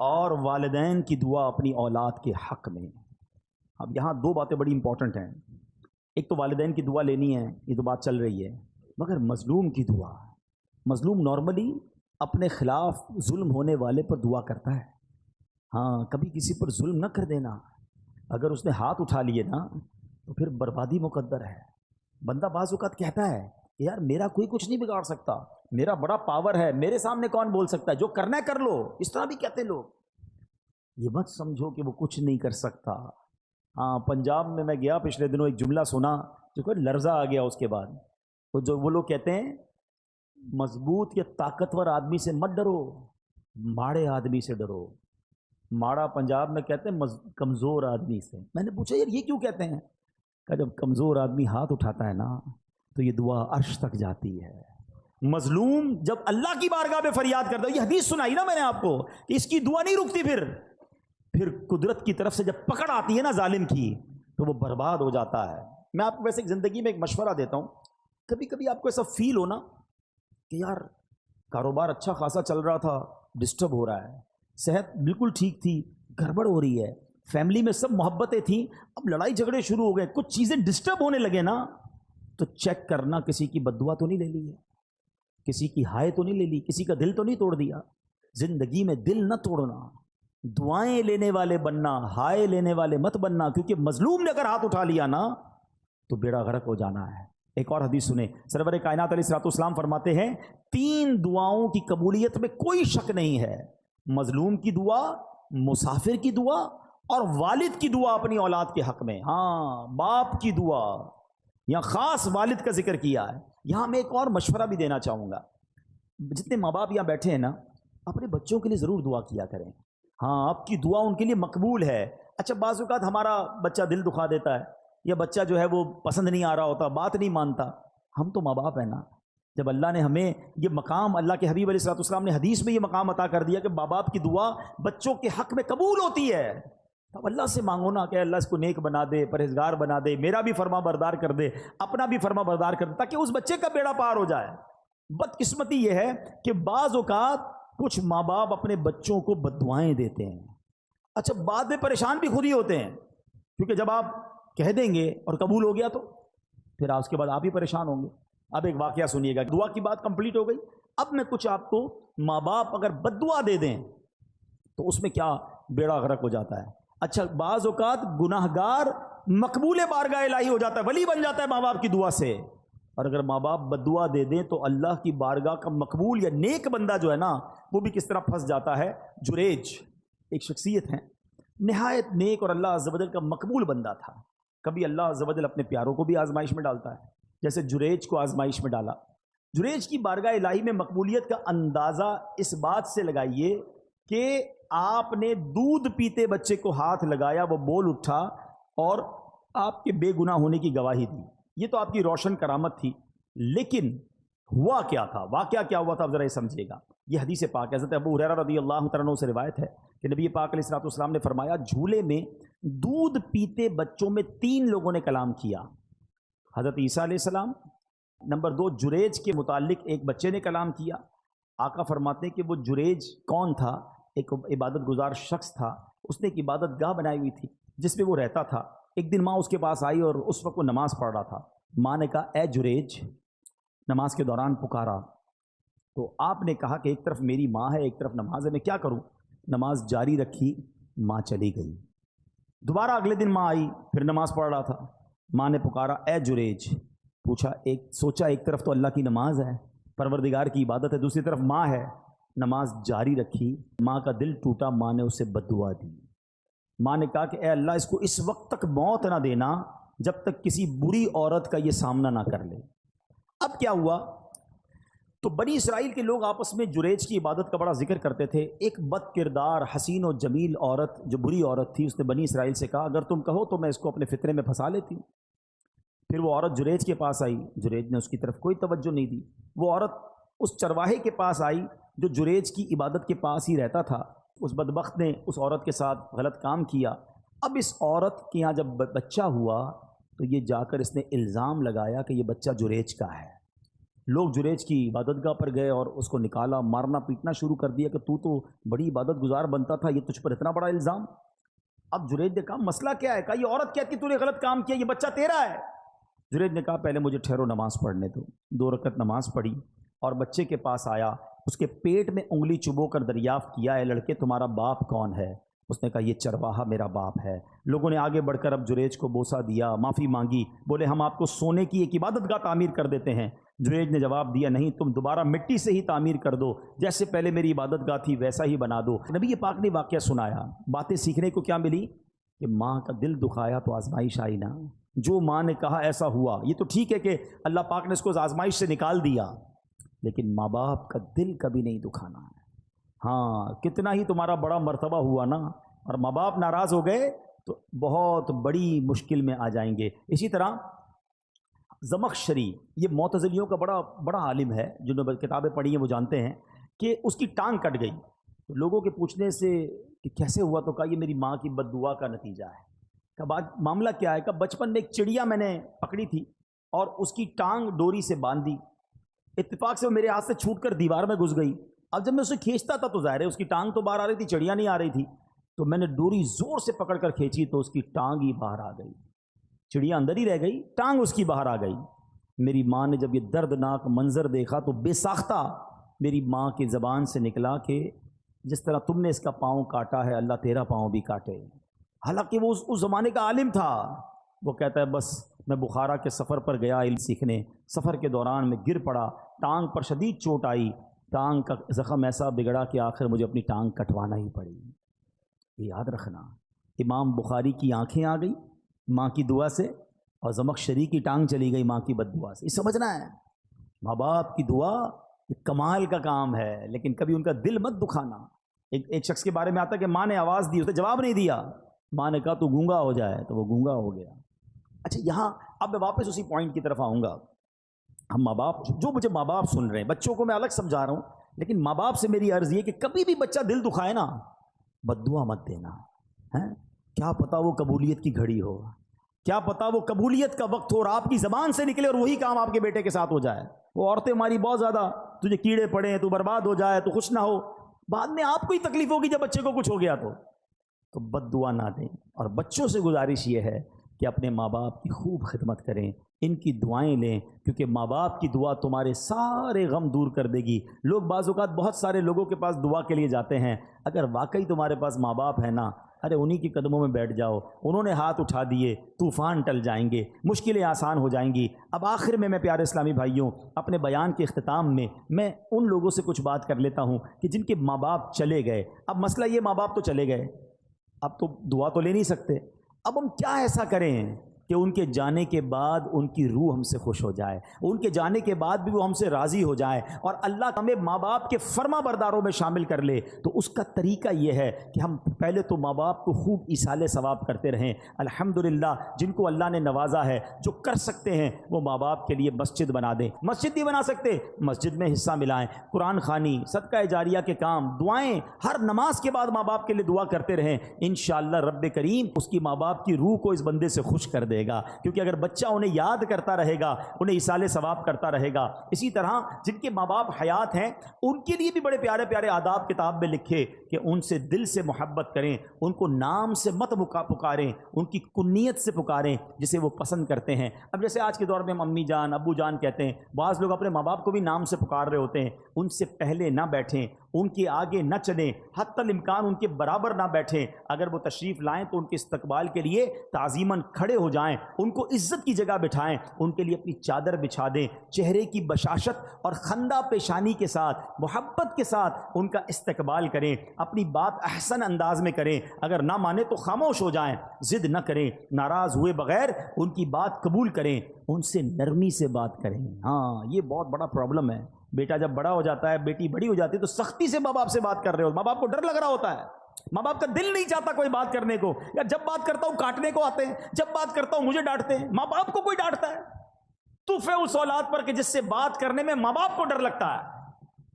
اور والدین کی دعا اپنی اولاد کے حق میں. اب یہاں 2 باتیں بڑی امپورٹنٹ ہیں. ایک تو والدین کی دعا لینی ہے، یہ تو بات چل رہی ہے، مگر مظلوم کی دعا. مظلوم نارملی اپنے خلاف ظلم ہونے والے پر دعا کرتا ہے. ہاں، کبھی کسی پر ظلم نہ کر دینا. اگر اس نے ہاتھ اٹھا لیے نا تو پھر بربادی مقدر ہے. بندہ بعض اوقات کہتا ہے کہ یار میرا کوئی کچھ نہیں بگاڑ سکتا، میرا بڑا پاور ہے، میرے سامنے کون بول سکتا ہے، جو کرنا ہے کر لو. اس طرح بھی کہتے لوگ. یہ مت سمجھو کہ وہ کچھ نہیں کر سکتا. ہاں، پنجاب میں گیا پچھلے دنوں، ایک جملہ سنا جو کہ لرزہ آ گیا. اس کے بعد وہ لوگ کہتے ہیں مضبوط یا طاقتور آدمی سے مت ڈرو، ماڑے آدمی سے ڈرو. ماڑا پنجاب میں کہتے ہیں کمزور آدمی سے. میں نے پوچھا یار یہ کیوں کہتے ہیں؟ کہ جب کمزور آدمی ہاتھ اٹھاتا ہے نا تو یہ دعا عرش تک جاتی ہے. مظلوم جب اللہ کی بارگاہ میں فریاد کرتا ہے، یہ حدیث سنائی نا میں نے آپ کو کہ اس کی دعا نہیں رکتی. پھر قدرت کی طرف سے جب پکڑ آتی ہے نا ظالم کی تو وہ برباد ہو جاتا ہے. میں آپ کو ویسے زندگی میں ایک مشورہ دیتا ہوں، کبھی کبھی آپ کو ایسا فیل ہونا کہ یار کاروبار اچھا خاصا چل رہا تھا، ڈسٹرب ہو رہا ہے، صحت بالکل ٹھیک تھی، گڑبڑ ہو رہی ہے، فیملی میں سب محبتیں تھیں، اب لڑائی جھگڑے شروع ہو گئے، کچھ چیزیں ڈسٹرب ہونے لگے نا تو چیک کرنا کسی کی بددعا تو نہیں لے لی ہے، کسی کی ہائے تو نہیں لے لی، کسی کا دل تو نہیں توڑ دیا. زندگی میں دل نہ توڑنا، دعائیں لینے والے بننا، ہائے لینے والے مت بننا، کیونکہ مظلوم نے اگر ہاتھ اٹھا لیا نا تو بیڑا غرق ہو جانا ہے. ایک اور حدیث سنیں، سرور کائنات علیہ السلام فرماتے ہیں 3 دعاؤں کی قبولیت میں کوئی شک نہیں ہے: مظلوم کی دعا، مسافر کی دعا اور والد کی دعا اپنی اولاد کے حق میں. ہاں، باپ کی دعا، یہاں خاص والد کا ذکر کیا ہے. یہاں میں ایک اور مشورہ بھی دینا چاہوں گا، جتنے ماں باپ یہاں بیٹھے ہیں نا، اپنے بچوں کے لیے ضرور دعا کیا کریں. ہاں، آپ کی دعا ان کے لیے مقبول ہے. اچھا، بعض اوقات ہمارا بچہ دل دکھا دیتا ہے، یا بچہ جو ہے وہ پسند نہیں آ رہا ہوتا، بات نہیں مانتا. ہم تو ماں باپ ہیں نا. جب اللہ نے ہمیں یہ مقام، اللہ کے حبیب علیہ السلام نے حدیث میں یہ مقام عطا کر دیا کہ ماں باپ کی دعا بچوں کے حق میں قبول ہوتی ہے، اب اللہ سے مانگو نا کہ اللہ اس کو نیک بنا دے، پرہیزگار بنا دے، میرا بھی فرما بردار کر دے، اپنا بھی فرما بردار کر دے، تاکہ اس بچے کا بیڑا پار ہو جائے. بدقسمتی یہ ہے کہ بعض اوقات کچھ ماں باپ اپنے بچوں کو بددعائیں دیتے ہیں. اچھا، بعد میں پریشان بھی خود ہی ہوتے ہیں، کیونکہ جب آپ کہہ دیں گے اور قبول ہو گیا تو پھر اس کے بعد آپ ہی پریشان ہوں گے. اب ایک واقعہ سنیے گا. دعا کی بات کمپلیٹ ہو گئی. اب میں کچھ آپ کو ماں باپ اگر بد دعا دے دیں تو اس میں کیا بیڑا غرق ہو جاتا ہے. اچھا بعض اوقات گناہ گار مقبول بارگاہ الہی ہو جاتا ہے, ولی بن جاتا ہے ماں باپ کی دعا سے. اور اگر ماں باپ بد دعا دے دیں تو اللہ کی بارگاہ کا مقبول یا نیک بندہ جو ہے نا وہ بھی کس طرح پھنس جاتا ہے. جریج ایک شخصیت ہے نہایت نیک اور اللہ عز و جل کا مقبول بندہ تھا. کبھی اللہ عز و جل اپنے پیاروں کو بھی آزمائش میں ڈالتا ہے, جیسے جریج کو آزمائش میں ڈالا. جریج کی بارگاہ الہی میں مقبولیت کا اندازہ اس بات سے لگائیے کہ آپ نے دودھ پیتے بچے کو ہاتھ لگایا, وہ بول اٹھا اور آپ کے بے گناہ ہونے کی گواہی دی. یہ تو آپ کی روشن کرامت تھی, لیکن ہوا کیا تھا, واقعہ کیا ہوا تھا, ذرا یہ سمجھیے گا. یہ حدیث پاک ہے, حضرت ابو ہریرہ رضی اللہ تعالیٰ عنہ سے روایت ہے کہ نبی پاک علیہ الصلوۃ والسلام نے فرمایا جھولے میں دودھ پیتے بچوں میں 3 لوگوں نے کلام کیا. حضرت عیسیٰ علیہ السلام, نمبر 2 جریج کے متعلق ایک بچے نے کلام کیا. آقا فرماتے ہیں کہ وہ جریج کون تھا؟ ایک عبادت گزار شخص تھا, اس نے ایک عبادت گاہ بنائی ہوئی تھی جس میں وہ رہتا تھا. ایک دن ماں اس کے پاس آئی اور اس وقت وہ نماز پڑھ رہا تھا. ماں نے کہا اے جریج, نماز کے دوران پکارا. تو آپ نے کہا کہ ایک طرف میری ماں ہے ایک طرف نماز ہے, میں کیا کروں؟ نماز جاری رکھی, ماں چلی گئی. دوبارہ اگلے دن ماں آئی, پھر نماز پڑھ رہا تھا. ماں نے پکارا اے جریج, پوچھا سوچا ایک طرف تو اللہ کی نماز ہے, پروردگار کی عبادت ہے, دوسری طرف ماں ہے. نماز جاری رکھی, ماں کا دل ٹوٹا, ماں نے اسے بد دعا دی. ماں نے کہا کہ اے اللہ اس کو اس وقت تک موت نہ دینا جب تک کسی بری عورت کا یہ سامنا نہ کر لے. اب کیا ہوا؟ تو بنی اسرائیل کے لوگ آپس میں جریج کی عبادت کا بڑا ذکر کرتے تھے. ایک بد کردار حسین و جمیل عورت جو بری عورت تھی, اس نے بنی اسرائیل سے کہا اگر تم کہو تو میں اس کو اپنے فطرے میں پھنسا لیتی ہوں. پھر وہ عورت جریج کے پاس آئی, جریج نے اس کی طرف کوئی توجہ نہیں دی. وہ عورت اس چرواہے کے پاس آئی جو جریج کی عبادت کے پاس ہی رہتا تھا. اس بدبخت نے اس عورت کے ساتھ غلط کام کیا. اب اس عورت کے یہاں جب بچہ ہوا تو یہ جا کر اس نے الزام لگایا کہ یہ بچہ جریج کا ہے. لوگ جریج کی عبادت گاہ پر گئے اور اس کو نکالا, مارنا پیٹنا شروع کر دیا کہ تو بڑی عبادت گزار بنتا تھا, یہ تجھ پر اتنا بڑا الزام. اب جریج نے کہا مسئلہ کیا ہے؟ کہا یہ عورت کہتی تو نے غلط کام کیا, یہ بچہ تیرا ہے. جریج نے کہا پہلے مجھے ٹھہرو, نماز پڑھنے دو. 2 رکعت نماز پڑھی اور بچے کے پاس آیا, اس کے پیٹ میں انگلی چبو کر دریافت کیا اے لڑکے تمہارا باپ کون ہے؟ اس نے کہا یہ چرواہا میرا باپ ہے. لوگوں نے آگے بڑھ کر اب جریج کو بوسہ دیا, معافی مانگی, بولے ہم آپ کو سونے کی ایک عبادت گاہ تعمیر کر دیتے ہیں. جریج نے جواب دیا نہیں, تم دوبارہ مٹی سے ہی تعمیر کر دو, جیسے پہلے میری عبادت گاہ تھی ویسا ہی بنا دو. نبی پاک نے واقعہ سنایا. باتیں سیکھنے کو کیا ملی کہ ماں کا دل دکھایا تو آزمائش آئی نا. جو ماں نے کہا ایسا ہوا. یہ تو ٹھیک ہے کہ اللہ پاک نے اس کو آزمائش سے نکال دیا, لیکن ماں باپ کا دل کبھی نہیں دکھانا ہے. ہاں کتنا ہی تمہارا بڑا مرتبہ ہوا نا, اور ماں باپ ناراض ہو گئے تو بہت بڑی مشکل میں آ جائیں گے. اسی طرح زمخشری, یہ معتزلیوں کا بڑا عالم ہے, جنہوں نے کتابیں پڑھی ہیں وہ جانتے ہیں کہ اس کی ٹانگ کٹ گئی. تو لوگوں کے پوچھنے سے کہ کیسے ہوا تو کہا یہ میری ماں کی بد دعا کا نتیجہ ہے. کہ معاملہ کیا ہے؟ کہ بچپن میں ایک چڑیا میں نے پکڑی تھی اور اس کی ٹانگ ڈوری سے باندھ دی, اتفاق سے وہ میرے ہاتھ سے چھوٹ کر دیوار میں گھس گئی. اب جب میں اسے کھینچتا تھا تو ظاہر ہے اس کی ٹانگ تو باہر آ رہی تھی, چڑیا نہیں آ رہی تھی. تو میں نے ڈوری زور سے پکڑ کر کھینچی تو اس کی ٹانگ ہی باہر آ گئی. چڑیا اندر ہی رہ گئی, ٹانگ اس کی باہر آ گئی. میری ماں نے جب یہ دردناک منظر دیکھا تو بے ساختہ میری ماں کی زبان سے نکلا کہ جس طرح تم نے اس کا پاؤں کاٹا ہے اللہ تیرا پاؤں بھی کاٹے. حالانکہ وہ اس زمانے کا عالم تھا. وہ کہتا ہے بس میں بخارا کے سفر پر گیا علم سیکھنے, سفر کے دوران میں گر پڑا, ٹانگ پر شدید چوٹ آئی, ٹانگ کا زخم ایسا بگڑا کہ آخر مجھے اپنی ٹانگ کٹوانا ہی پڑی. یہ یاد رکھنا. امام بخاری کی آنکھیں آ گئی ماں کی دعا سے, اور زمخشری کی ٹانگ چلی گئی ماں کی بد دعا سے. یہ سمجھنا ہے ماں باپ کی دعا یہ کمال کا کام ہے, لیکن کبھی ان کا دل مت دکھانا. ایک شخص کے بارے میں آتا ہے کہ ماں نے آواز دی, اس نے جواب نہیں دیا. ماں نے کہا تو گونگا ہو جائے, تو وہ گونگا ہو گیا. اچھا یہاں اب میں واپس اسی پوائنٹ کی طرف آؤں گا. ہم ماں باپ, جو مجھے ماں باپ سن رہے ہیں, بچوں کو میں الگ سمجھا رہا ہوں, لیکن ماں باپ سے میری عرض یہ کہ کبھی بھی بچہ دل دکھائے نا, بد دعا مت دینا ہے. کیا پتا وہ قبولیت کی گھڑی ہو, کیا پتا وہ قبولیت کا وقت ہو اور آپ کی زبان سے نکلے اور وہی کام آپ کے بیٹے کے ساتھ ہو جائے. وہ عورتیں ہماری بہت زیادہ, تجھے کیڑے پڑے, تو برباد ہو جائے, تو خوش نہ ہو, بعد میں آپ کو ہی تکلیف ہوگی جب بچے کو کچھ ہو گیا تو بد دعا نہ دیں. اور بچوں سے گزارش یہ ہے کہ اپنے ماں باپ کی خوب خدمت کریں، ان کی دعائیں لیں، کیونکہ ماں باپ کی دعا تمہارے سارے غم دور کر دے گی۔ لوگ بعض اوقات بہت سارے لوگوں کے پاس دعا کے لیے جاتے ہیں، اگر واقعی تمہارے پاس ماں باپ ہے نا، ارے انہی کی قدموں میں بیٹھ جاؤ، انہوں نے ہاتھ اٹھا دیے، طوفان ٹل جائیں گے، مشکلیں آسان ہو جائیں گی۔ اب آخر میں پیارے اسلامی بھائیوں، اپنے بیان کے اختتام میں ان لوگوں سے کچھ بات کر لیتا ہوں کہ جن کے ماں باپ چلے گئے۔ اب مسئلہ یہ، ماں باپ تو چلے گئے، اب تو دعا تو لے نہیں سکتے، اب ہم کیا ایسا کریں کہ ان کے جانے کے بعد ان کی روح ہم سے خوش ہو جائے، ان کے جانے کے بعد بھی وہ ہم سے راضی ہو جائے اور اللہ ہمیں ماں باپ کے فرما برداروں میں شامل کر لے؟ تو اس کا طریقہ یہ ہے کہ ہم پہلے تو ماں باپ کو خوب ایصال ثواب کرتے رہیں۔ الحمدللہ جن کو اللہ نے نوازا ہے، جو کر سکتے ہیں وہ ماں باپ کے لیے مسجد بنا دیں، مسجد نہیں بنا سکتے مسجد میں حصہ ملائیں، قرآن خوانی، صدقہ جاریہ کے کام، دعائیں، ہر نماز کے بعد ماں باپ کے لیے دعا کرتے رہیں۔ انشاءاللہ رب کریم اس کی ماں باپ کی روح کو اس بندے سے خوش کر دے گا، کیونکہ اگر بچہ انہیں یاد کرتا رہے گا، انہیں ایصال ثواب کرتا رہے گا۔ اسی طرح جن کے ماں باپ حیات ہیں ان کے لیے بھی بڑے پیارے پیارے آداب کتاب میں لکھے کہ ان سے دل سے محبت کریں، ان کو نام سے مت پکاریں، ان کی کنیت سے پکاریں جسے وہ پسند کرتے ہیں۔ اب جیسے آج کے دور میں ہم امی جان ابو جان کہتے ہیں، بعض لوگ اپنے ماں باپ کو بھی نام سے پکار رہے ہوتے ہیں۔ ان سے پہلے نہ بیٹھیں، ان کے آگے نہ چلیں، حتی الامکان ان کے برابر نہ بیٹھیں۔ اگر وہ تشریف لائیں تو ان کے استقبال کے لیے تعظیماً کھڑے ہو جائیں، ان کو عزت کی جگہ بٹھائیں، ان کے لیے اپنی چادر بچھا دیں، چہرے کی بشاشت اور خندہ پیشانی کے ساتھ، محبت کے ساتھ ان کا استقبال کریں، اپنی بات احسن انداز میں کریں، اگر نہ مانے تو خاموش ہو جائیں، ضد نہ کریں، ناراض ہوئے بغیر ان کی بات قبول کریں، ان سے نرمی سے بات کریں۔ ہاں یہ بہت بڑا پرابلم ہے، بیٹا جب بڑا ہو جاتا ہے، بیٹی بڑی ہو جاتی ہے تو سختی سے ماں باپ سے بات کر رہے ہو، ماں باپ کو ڈر لگ رہا ہوتا ہے، ماں باپ کا دل نہیں چاہتا کوئی بات کرنے کو، یا جب بات کرتا ہوں کاٹنے کو آتے ہیں، جب بات کرتا ہوں مجھے ڈانٹتے ہیں۔ ماں باپ کو کوئی ڈانٹتا ہے؟ توف ہے اس اولاد پر کہ جس سے بات کرنے میں ماں باپ کو ڈر لگتا ہے۔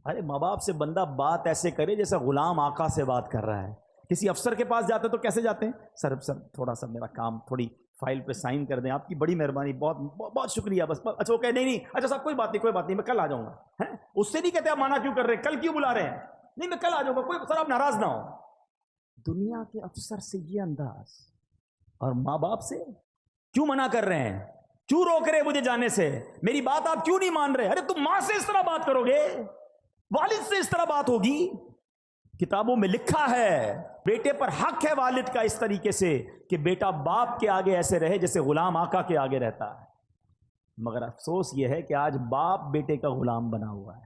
ارے ماں باپ سے بندہ بات ایسے کرے جیسے غلام آقا سے بات کر رہا ہے۔ کسی افسر کے پاس جاتے تو کیسے جاتے ہیں؟ سر تھوڑا سا میرا کام، تھوڑی فائل پہ سائن کر دیں، آپ کی بڑی مہربانی، بہت بہت شکریہ، بس اچھا وہ کہے نہیں اچھا صاحب کوئی بات نہیں میں کل آ جاؤں گا۔ اس سے نہیں کہتے آپ مانا کیوں کر رہے ہیں، کل کیوں بلا رہے ہیں؟ نہیں میں کل آ جاؤں گا، کوئی سر آپ ناراض نہ ہو۔ دنیا کے افسر سے یہ انداز، اور ماں باپ سے کیوں منع کر رہے ہیں، کیوں روک رہے مجھے جانے سے، میری بات آپ کیوں نہیں مان رہے؟ ارے تم ماں سے اس طرح بات کرو گے، والد سے اس طرح بات ہوگی؟ کتابوں میں لکھا ہے بیٹے پر حق ہے والد کا اس طریقے سے کہ بیٹا باپ کے آگے ایسے رہے جیسے غلام آقا کے آگے رہتا ہے۔ مگر افسوس یہ ہے کہ آج باپ بیٹے کا غلام بنا ہوا ہے۔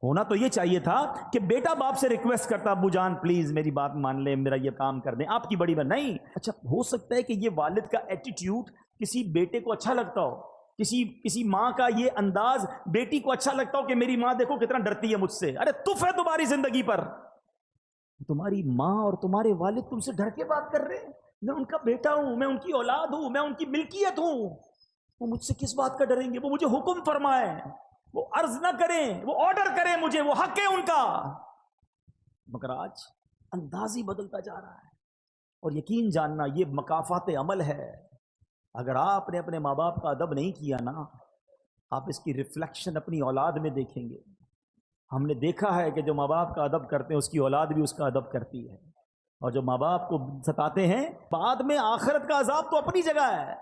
ہونا تو یہ چاہیے تھا کہ بیٹا باپ سے ریکویسٹ کرتا، ابو جان پلیز میری بات مان لیں، میرا یہ کام کر دیں، آپ کی بڑی بات نہیں۔ اچھا ہو سکتا ہے کہ یہ والد کا ایٹیٹیوڈ کسی بیٹے کو اچھا لگتا ہو، کسی ماں کا یہ انداز بیٹی کو اچھا لگتا ہو کہ میری ماں دیکھو کتنا ڈرتی ہے مجھ سے۔ ارے تف ہے تمہاری زندگی پر، تمہاری ماں اور تمہارے والد تم سے ڈر کے بات کر رہے ہیں۔ میں ان کا بیٹا ہوں، میں ان کی اولاد ہوں، میں ان کی ملکیت ہوں، وہ مجھ سے کس بات کا ڈریں گے؟ وہ مجھے حکم فرمائیں، وہ عرض نہ کریں، وہ آرڈر کریں مجھے، وہ حق ہے ان کا۔ مگر آج انداز ہی بدلتا جا رہا ہے، اور یقین جاننا یہ مکافات عمل ہے۔ اگر آپ نے اپنے ماں باپ کا ادب نہیں کیا نا، آپ اس کی ریفلیکشن اپنی اولاد میں دیکھیں گے۔ ہم نے دیکھا ہے کہ جو ماں باپ کا ادب کرتے ہیں اس کی اولاد بھی اس کا ادب کرتی ہے، اور جو ماں باپ کو ستاتے ہیں بعد میں آخرت کا عذاب تو اپنی جگہ ہے،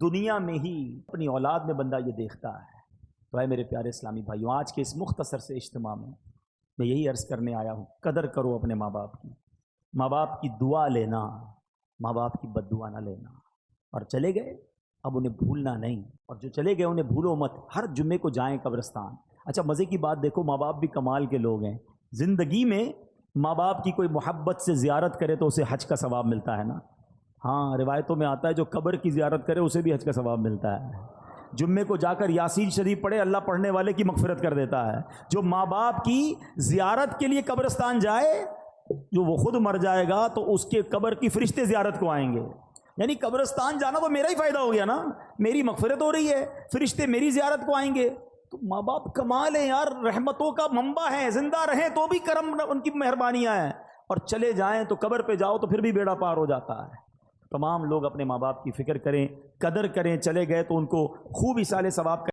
دنیا میں ہی اپنی اولاد میں بندہ یہ دیکھتا ہے۔ تو اے میرے پیارے اسلامی بھائیوں، آج کے اس مختصر سے اجتماع میں یہی عرض کرنے آیا ہوں، قدر کرو اپنے ماں باپ کی، ماں باپ کی دعا لینا، ماں باپ کی بد دعا نہ لینا۔ اور چلے گئے اب انہیں بھولنا نہیں، اور جو چلے گئے انہیں بھولو مت، ہر جمعے کو جائیں قبرستان۔ اچھا مزے کی بات دیکھو، ماں باپ بھی کمال کے لوگ ہیں، زندگی میں ماں باپ کی کوئی محبت سے زیارت کرے تو اسے حج کا ثواب ملتا ہے نا۔ ہاں روایتوں میں آتا ہے جو قبر کی زیارت کرے اسے بھی حج کا ثواب ملتا ہے۔ جمعے کو جا کر یاسین شریف پڑھے، اللہ پڑھنے والے کی مغفرت کر دیتا ہے۔ جو ماں باپ کی زیارت کے لیے قبرستان جائے، جو وہ خود مر جائے گا تو اس کے قبر کی فرشتے زیارت کو آئیں گے، یعنی قبرستان جانا تو میرا ہی فائدہ ہو گیا نا، میری مغفرت ہو رہی ہے، فرشتے میری زیارت کو آئیں گے۔ تو ماں باپ کمال ہیں یار، رحمتوں کا منبع ہیں، زندہ رہیں تو بھی کرم ان کی مہربانیاں ہیں، اور چلے جائیں تو قبر پہ جاؤ تو پھر بھی بیڑا پار ہو جاتا ہے۔ تمام لوگ اپنے ماں باپ کی فکر کریں، قدر کریں، چلے گئے تو ان کو خوب ایصال ثواب کریں۔